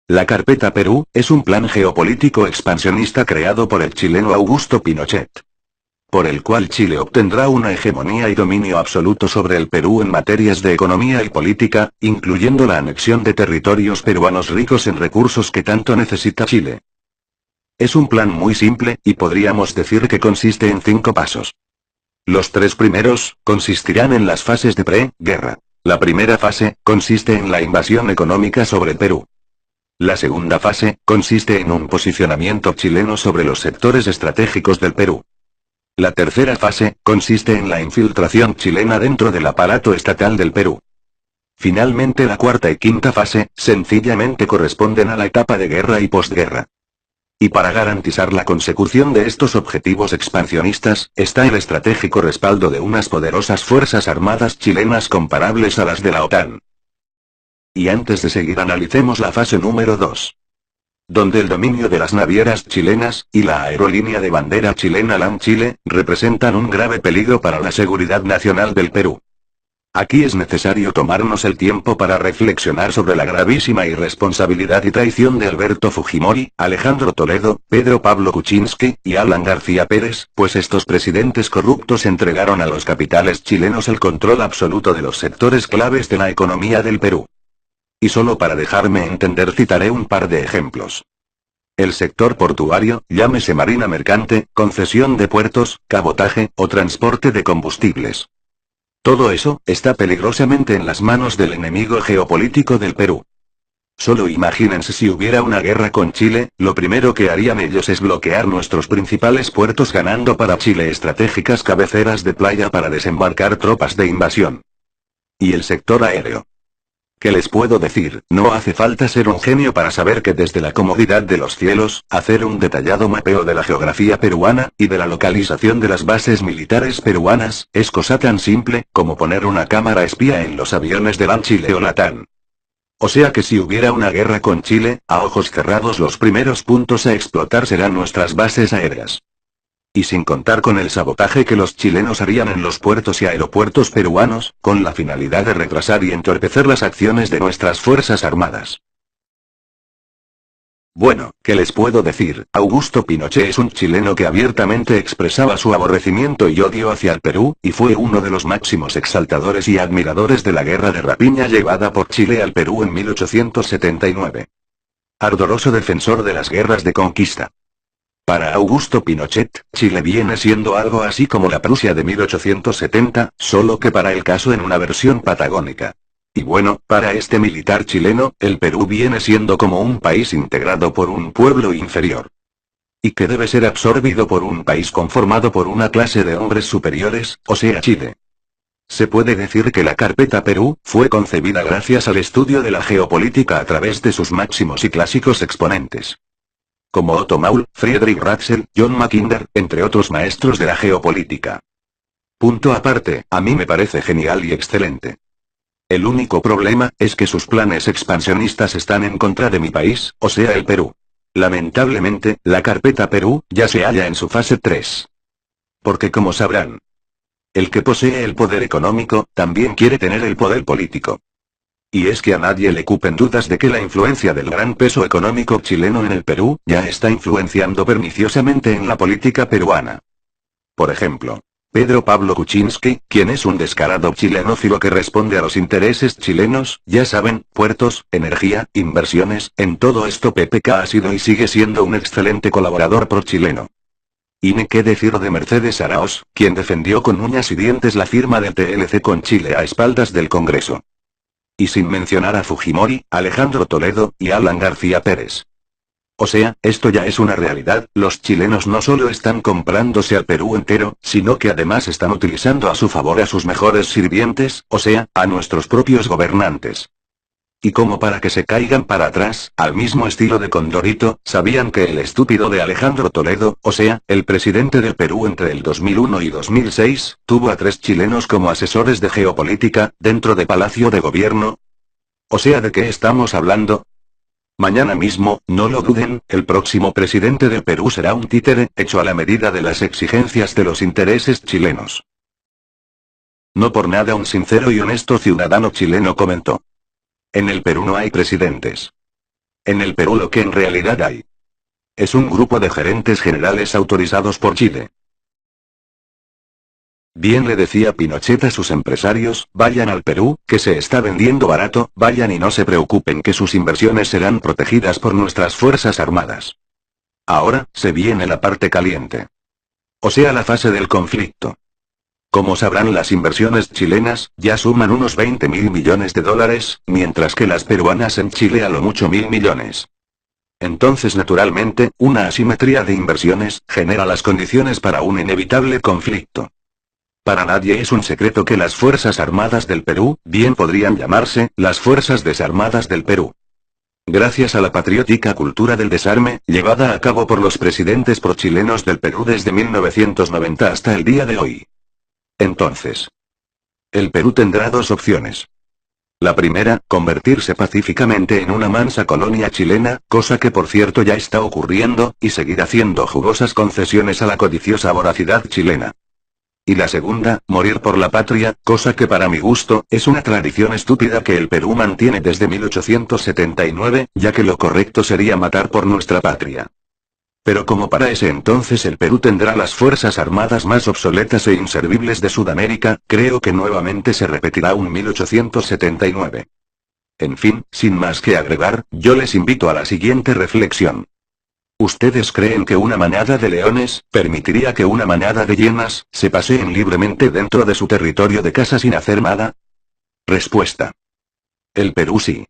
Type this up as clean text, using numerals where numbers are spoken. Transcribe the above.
La carpeta Perú es un plan geopolítico expansionista creado por el chileno Augusto Pinochet, por el cual Chile obtendrá una hegemonía y dominio absoluto sobre el Perú en materias de economía y política, incluyendo la anexión de territorios peruanos ricos en recursos que tanto necesita Chile. Es un plan muy simple, y podríamos decir que consiste en 5 pasos. Los 3 primeros, consistirán en las fases de pre-guerra. La primera fase, consiste en la invasión económica sobre Perú. La segunda fase, consiste en un posicionamiento chileno sobre los sectores estratégicos del Perú. La tercera fase, consiste en la infiltración chilena dentro del aparato estatal del Perú. Finalmente la cuarta y quinta fase, sencillamente corresponden a la etapa de guerra y posguerra. Y para garantizar la consecución de estos objetivos expansionistas, está el estratégico respaldo de unas poderosas fuerzas armadas chilenas comparables a las de la OTAN. Y antes de seguir analicemos la fase número 2. Donde el dominio de las navieras chilenas, y la aerolínea de bandera chilena LAN Chile, representan un grave peligro para la seguridad nacional del Perú. Aquí es necesario tomarnos el tiempo para reflexionar sobre la gravísima irresponsabilidad y traición de Alberto Fujimori, Alejandro Toledo, Pedro Pablo Kuczynski, y Alan García Pérez, pues estos presidentes corruptos entregaron a los capitales chilenos el control absoluto de los sectores claves de la economía del Perú. Y solo para dejarme entender citaré un par de ejemplos. El sector portuario, llámese marina mercante, concesión de puertos, cabotaje, o transporte de combustibles. Todo eso, está peligrosamente en las manos del enemigo geopolítico del Perú. Solo imagínense si hubiera una guerra con Chile, lo primero que harían ellos es bloquear nuestros principales puertos ganando para Chile estratégicas cabeceras de playa para desembarcar tropas de invasión. Y el sector aéreo. ¿Qué les puedo decir? No hace falta ser un genio para saber que desde la comodidad de los cielos, hacer un detallado mapeo de la geografía peruana, y de la localización de las bases militares peruanas, es cosa tan simple, como poner una cámara espía en los aviones de LAN Chile o LATAN. O sea que si hubiera una guerra con Chile, a ojos cerrados los primeros puntos a explotar serán nuestras bases aéreas. Y sin contar con el sabotaje que los chilenos harían en los puertos y aeropuertos peruanos, con la finalidad de retrasar y entorpecer las acciones de nuestras fuerzas armadas. Bueno, ¿qué les puedo decir? Augusto Pinochet es un chileno que abiertamente expresaba su aborrecimiento y odio hacia el Perú, y fue uno de los máximos exaltadores y admiradores de la guerra de rapiña llevada por Chile al Perú en 1879. Ardoroso defensor de las guerras de conquista. Para Augusto Pinochet, Chile viene siendo algo así como la Prusia de 1870, solo que para el caso en una versión patagónica. Y bueno, para este militar chileno, el Perú viene siendo como un país integrado por un pueblo inferior. Y que debe ser absorbido por un país conformado por una clase de hombres superiores, o sea Chile. Se puede decir que la carpeta Perú, fue concebida gracias al estudio de la geopolítica a través de sus máximos y clásicos exponentes. Como Otto Maul, Friedrich Ratzel, John Mackinder, entre otros maestros de la geopolítica. Punto aparte, a mí me parece genial y excelente. El único problema, es que sus planes expansionistas están en contra de mi país, o sea el Perú. Lamentablemente, la carpeta Perú, ya se halla en su fase 3. Porque como sabrán, el que posee el poder económico, también quiere tener el poder político. Y es que a nadie le cupen dudas de que la influencia del gran peso económico chileno en el Perú, ya está influenciando perniciosamente en la política peruana. Por ejemplo, Pedro Pablo Kuczynski, quien es un descarado chilenófilo que responde a los intereses chilenos, ya saben, puertos, energía, inversiones, en todo esto PPK ha sido y sigue siendo un excelente colaborador pro-chileno. Y ni qué decir de Mercedes Araoz, quien defendió con uñas y dientes la firma del TLC con Chile a espaldas del Congreso. Y sin mencionar a Fujimori, Alejandro Toledo, y Alan García Pérez. O sea, esto ya es una realidad, los chilenos no solo están comprándose al Perú entero, sino que además están utilizando a su favor a sus mejores sirvientes, o sea, a nuestros propios gobernantes. Y como para que se caigan para atrás, al mismo estilo de Condorito, sabían que el estúpido de Alejandro Toledo, o sea, el presidente del Perú entre el 2001 y 2006, tuvo a 3 chilenos como asesores de geopolítica, dentro de Palacio de Gobierno. O sea, ¿de qué estamos hablando? Mañana mismo, no lo duden, el próximo presidente del Perú será un títere, hecho a la medida de las exigencias de los intereses chilenos. No por nada un sincero y honesto ciudadano chileno comentó: en el Perú no hay presidentes. En el Perú lo que en realidad hay es un grupo de gerentes generales autorizados por Chile. Bien le decía Pinochet a sus empresarios, vayan al Perú, que se está vendiendo barato, vayan y no se preocupen que sus inversiones serán protegidas por nuestras fuerzas armadas. Ahora, se viene la parte caliente. O sea, la fase del conflicto. Como sabrán, las inversiones chilenas ya suman unos 20.000 millones de dólares, mientras que las peruanas en Chile a lo mucho 1.000 millones. Entonces, naturalmente, una asimetría de inversiones genera las condiciones para un inevitable conflicto. Para nadie es un secreto que las Fuerzas Armadas del Perú, bien podrían llamarse, las Fuerzas Desarmadas del Perú. Gracias a la patriótica cultura del desarme, llevada a cabo por los presidentes prochilenos del Perú desde 1990 hasta el día de hoy. Entonces, el Perú tendrá dos opciones. La primera, convertirse pacíficamente en una mansa colonia chilena, cosa que por cierto ya está ocurriendo, y seguir haciendo jugosas concesiones a la codiciosa voracidad chilena. Y la segunda, morir por la patria, cosa que para mi gusto, es una tradición estúpida que el Perú mantiene desde 1879, ya que lo correcto sería matar por nuestra patria. Pero como para ese entonces el Perú tendrá las fuerzas armadas más obsoletas e inservibles de Sudamérica, creo que nuevamente se repetirá un 1879. En fin, sin más que agregar, yo les invito a la siguiente reflexión. ¿Ustedes creen que una manada de leones permitiría que una manada de hienas se paseen libremente dentro de su territorio de casa sin hacer nada? Respuesta. El Perú sí.